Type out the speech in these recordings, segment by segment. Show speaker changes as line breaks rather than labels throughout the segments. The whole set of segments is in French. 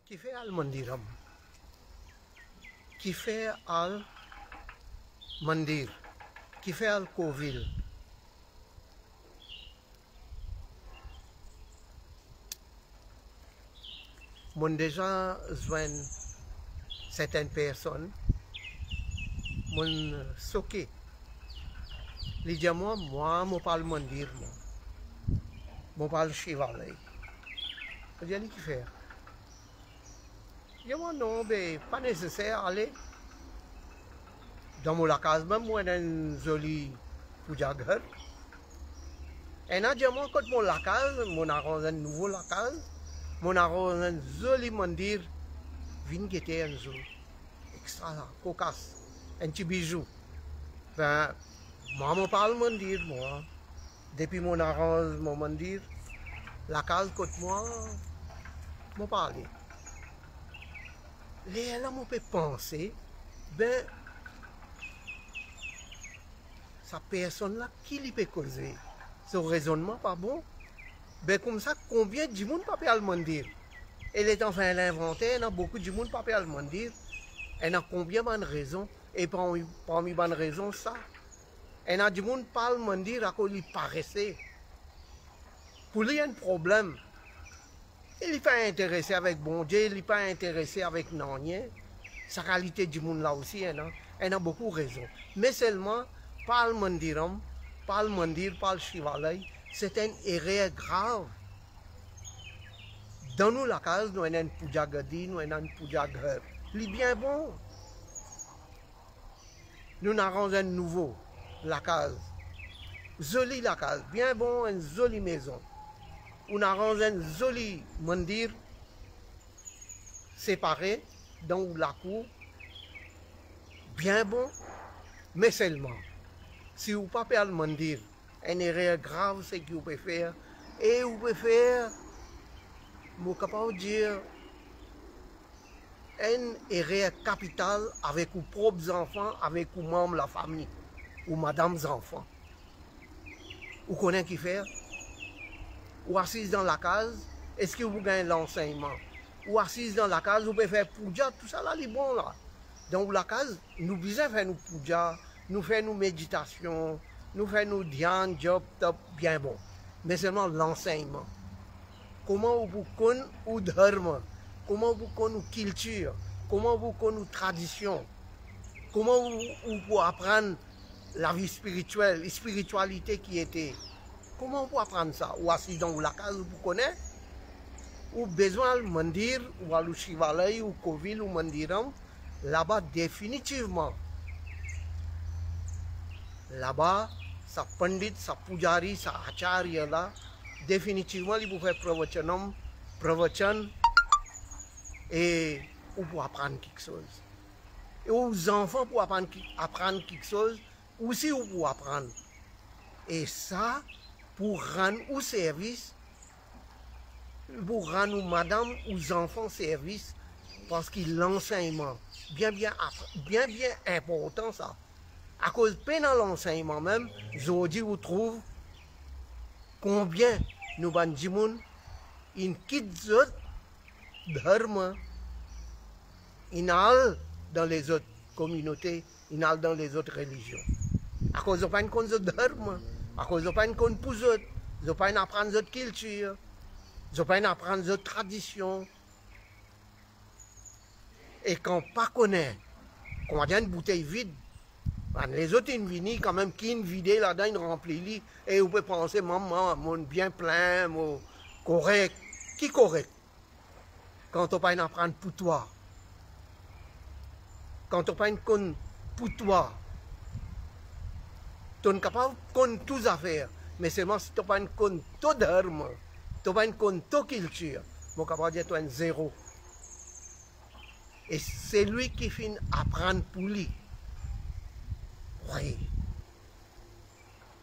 qui fait al mandiram, qui fait al mandir, qui fait al kovil. Mon déjà joint certaines personnes, mon soké. Les dis moi, je parle mandir, je parle chevalet. Je dis qui faire. Je dis non, mais pas nécessaire aller. Dans mon case, même moi, j'ai une jolie poujagar. Et là, je dis quand mon case, mon arrose un nouveau case, mon arrose un joli mandir, vin qui était un joli extra cocasse, un petit bijou. Ben, moi, je parle mandir, moi. Depuis mon arrose, mon mandir, la case côté moi, je parle. Là, je peux penser, ben, sa personne-là, qui lui peut causer? Ce raisonnement pas bon. Ben, comme ça, combien de monde peut le mandir? Elle est en train de l'inventer, il y a beaucoup de monde peut le mandir. Il y a combien de raisons? Et parmi les raisons, ça. Il y a du monde qui parle mandir à cause il paraissait. Pour lui, il y a un problème. Il n'est pas intéressé avec bon Dieu, il n'est pas intéressé avec non rien. Sa qualité du monde là aussi, il y a beaucoup de raisons. Mais seulement, par le mandiram, par le mandir, par le chivalay, c'est une erreur grave. Dans nous, la case, nous avons une poujagadi, nous avons une poujagar. C'est bien bon. Nous avons un nouveau, la case. Jolie la case, bien bon, une jolie maison. On arrange un joli mandir séparé dans la cour, bien bon, mais seulement, si vous ne pouvez pas le mandir, une erreur grave, c'est que vous pouvez faire, et vous pouvez faire, je suis capable de dire, une erreur capitale avec vos propres enfants, avec vos membres de la famille, ou madame's enfants. Vous connaissez qui faire? Ou assise dans la case, est-ce que vous gagnez l'enseignement? Ou assise dans la case, vous pouvez faire puja, tout ça là, c'est bon là. Dans la case, nous besoin faire nos puja, nous faire nos méditations, nous faire nos dhyan, job, top, bien bon. Mais seulement l'enseignement. Comment vous connaissez ou dharma? Comment vous connaissez nos culture? Comment vous connaissez nos traditions? Comment vous pouvez apprendre la vie spirituelle, la spiritualité qui était? Comment on peut apprendre ça? Ou assis dans la case, vous connaissez? Ou besoin de mandir, ou à l'Uchivalay, ou Kovil, ou mandiram, là-bas, définitivement. Là-bas, sa pandit, sa pujari, sa acharya, là, définitivement, il peut faire pravachan, et ou pour apprendre quelque chose. Et aux enfants, pour apprendre quelque chose, aussi, ou pour apprendre. Et ça, pour rendre au service, pour rendre aux madame, aux enfants service, parce que l'enseignement, bien important ça. À cause pendant l'enseignement même, aujourd'hui vous trouvez combien nous bandimons in kidzot dharma, inal dans les autres communautés, inal dans les autres religions. À cause de pas une cause de dharma. À cause de pas une conne pour eux, de pas apprendre notre culture, de pas apprendre notre tradition. Et quand on pas connaît, quand on a une bouteille vide, les autres ils viennent quand même qui vident là-dedans, ils remplissent et vous pouvez penser maman, mon bien plein, mon correct, qui correct. Quand on pas apprendre pour toi, quand on pas une conne pour toi. Tu es capable de connaître toutes les affaires, mais seulement si tu n'as pas une connaître tout dharma, tu n'as pas une connaître toute culture, tu es capable de dire que tu es un zéro. Et c'est lui qui finit apprendre pour lui. Oui.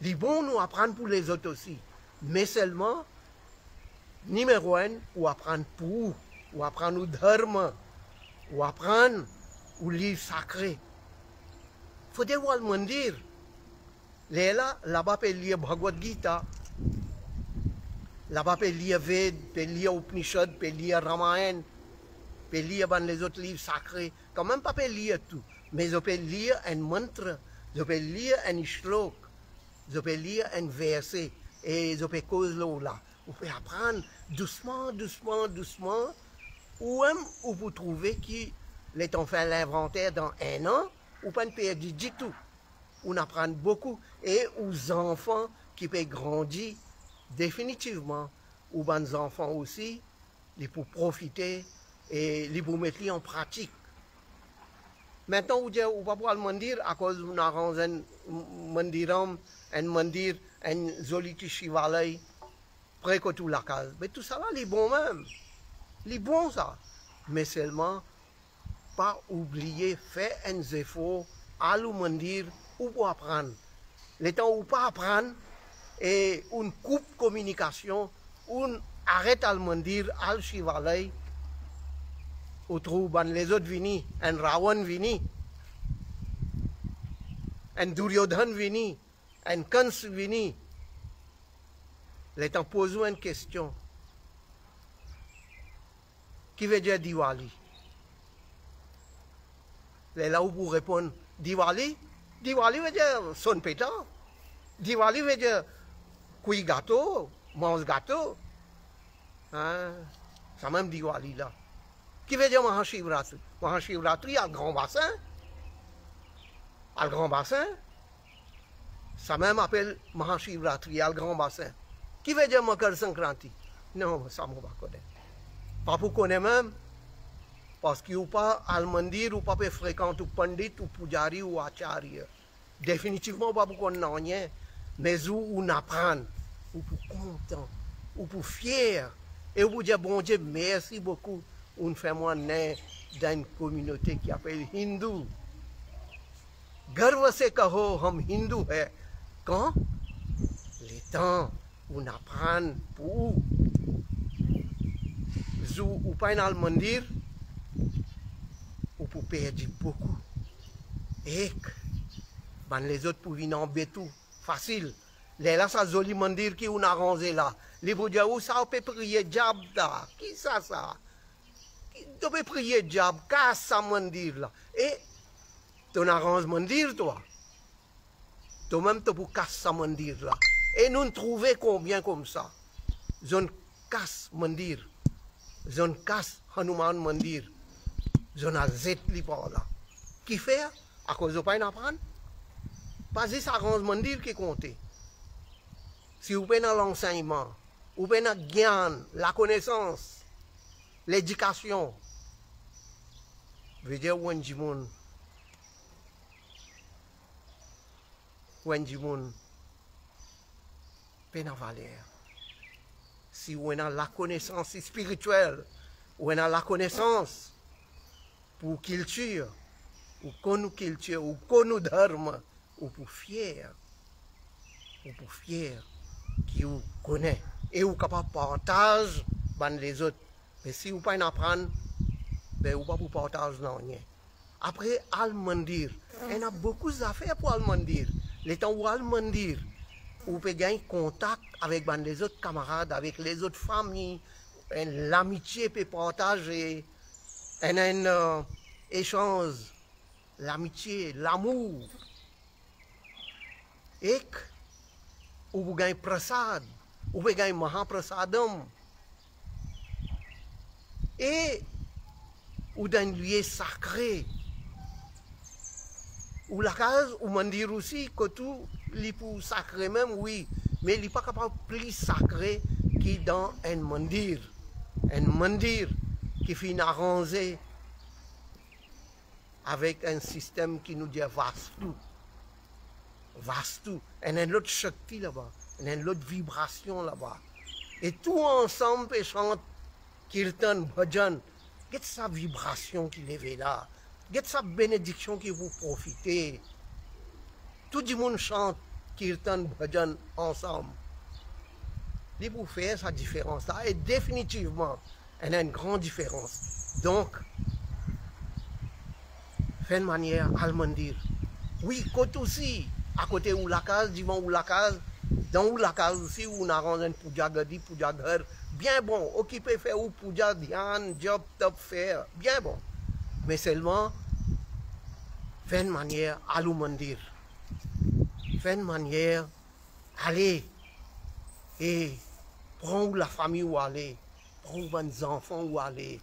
Il est bon nous apprendre pour les autres aussi, mais seulement, numéro un, ou apprendre pour vous, ou apprendre au dharma, ou apprendre au livre sacré. Il faut devoir le dire. Là-bas, peut lire Bhagavad Gita, là-bas, peut lire Ved, peut lire Upanishad, peut lire Ramayana, peut lire les autres livres sacrés, quand même pas peut lire tout, mais je peux lire un mantra, je peux lire un shlok, je peux lire un verset, et je peux causer là. Vous pouvez apprendre doucement, doucement, doucement, ou même vous trouvez que les temps fait l'inventaire dans un an, ou pas perdu du tout. On apprend beaucoup, et aux enfants qui peuvent grandir, définitivement, ou aux enfants aussi, ils peuvent profiter et ils peuvent mettre en pratique. Maintenant, vous dites, on va pas le dire à cause d'un mandiram, un mandir, un joli chivalay, près que tout la case. Mais tout ça là, il est bon même. Il est bon ça. Mais seulement, pas oublier, faire un effort, aller au mandir, ou pour apprendre. Les temps où pas apprendre, et une coupe communication, on arrête à le mandir, à le chivalay, ou trouve les autres vini, un Rawan vini, un Duryodhan vini, un Kans vini. Les temps posent une question. Qui veut dire Diwali? Les là où vous répondre Diwali? Diwali veut dire son pétard. Diwali veut dire cuit gâteau, mange gâteau. Hein? Ça même Diwali là. Qui veut dire Mahashivratri? Mahashivratri à le grand bassin. À le grand bassin. Ça même appelle Mahashivratri à le grand bassin. Qui veut dire Makar Sankranti? Non, ça ne va pas connaître. Pas pour connaître même. Parce qu'il n'y a pas à le mandir ou pas fréquenter ou pandit ou pujari ou acharya. Définitivement pas pour connaître rien. Mais où on apprend, ou pour content, ou pour fier. Et vous dire, bon Dieu, merci beaucoup. On fait moi né dans une communauté qui s'appelle Hindu. Garva se kaho, hum Hindu hai. Quand? Les temps où on apprend pour zou ou pas dans le mandir, ou pour perdre beaucoup. Et les autres pour venir embêter facile. Là, ça joli mandir qui on a rangé là. Les vous dire où ça on peut prier diable là. Qui ça? Tu peux prier diable, casse ça mandir là. Et tu arranges mandir toi. Toi-même tu peux casser ça mandir là. Et nous trouvons combien comme ça. Zone casse mandir. Zone casse Hanuman mandir. Zone a zet li par là. Qui fait? À cause de pas apprendre? Pas juste arrange mandir qui compte. Si vous prenez l'enseignement, vous prenez le gyan, la connaissance, l'éducation, veut dire Wenjimoun peine à valeur. Si vous avez la connaissance spirituelle, vous avez la connaissance pour culture, ou qu'on culture, ou qu'on dharma, ou pour fier, qui vous connaît, et vous capable de partager avec les autres. Mais si vous ne pouvez pas apprendre, ben vous ne pouvez pas partager rien. Après, al mandir, il y a beaucoup d'affaires pour al mandir. Les temps où al mandir, vous pouvez gagner contact avec les autres camarades, avec les autres familles, l'amitié peut partager, un échange, l'amitié, l'amour. Et vous gagnez prasad, vous gagnez mahaprasadam. Et vous avez un lieu sacré. Ou la case, ou mandir aussi, que tout, les pour sacré même, oui, mais il n'est pas capable plus sacré que dans un mandir. Un mandir qui finit arrangé avec un système qui nous dit vastu. Vastu. Il y a une autre shakti là-bas, il y a une autre vibration là-bas. Et tout ensemble, ils chantent kirtan, bhajan. Qu'est-ce sa vibration qui est là? Qu'est-ce sa bénédiction qui vous profite? Tout le monde chante kirtan, bhajan ensemble. Et pour faire sa différence là, et définitivement, il y a une grande différence. Donc, fait une manière à le dire. Oui, côté aussi, à côté où la case, dimanche où la case, Dans la case aussi, où on arrange un pouja gadi, pouja gar, bien bon, occupé faire ou pouja dian, job top faire, bien bon. Mais seulement, faire une manière à l'oumandir. Faire une manière, aller et prendre la famille où aller, prendre les enfants où aller,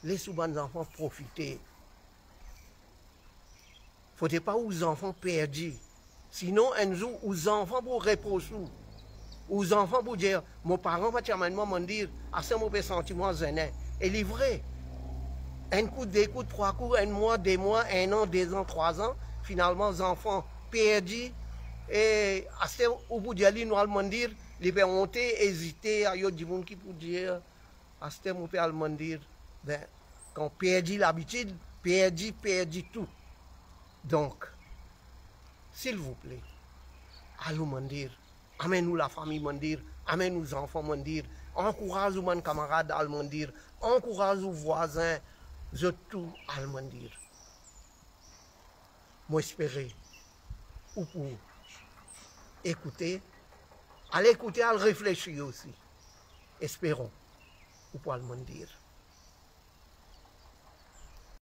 laisser les enfants profiter. Il ne faut pas aux enfants perdus. Sinon, un jour, aux enfants pour reposer. Aux enfants pour dire, mon parent va me dire, à ce moment sentiment zéné. Et livré. Un coup, deux coups, trois coups, un mois, 2 mois, 1 an, 2 ans, 3 ans. Finalement, les enfants perdus. Et à ce moment, nous allons dire, les pères ont hésité, il y a des gens qui peuvent dire, à ce moment, allons dire, ben, quand perdu l'habitude, perdu tout. Donc, s'il vous plaît, allons mendir, amène-nous la famille mendir, amène-nous les enfants mendir, encourage nos camarades à mendir, encourage nos voisins, tout à mendir. Moi, espérer, ou pour écouter, à l'écouter, à réfléchir aussi. Espérons, ou pour le mendir.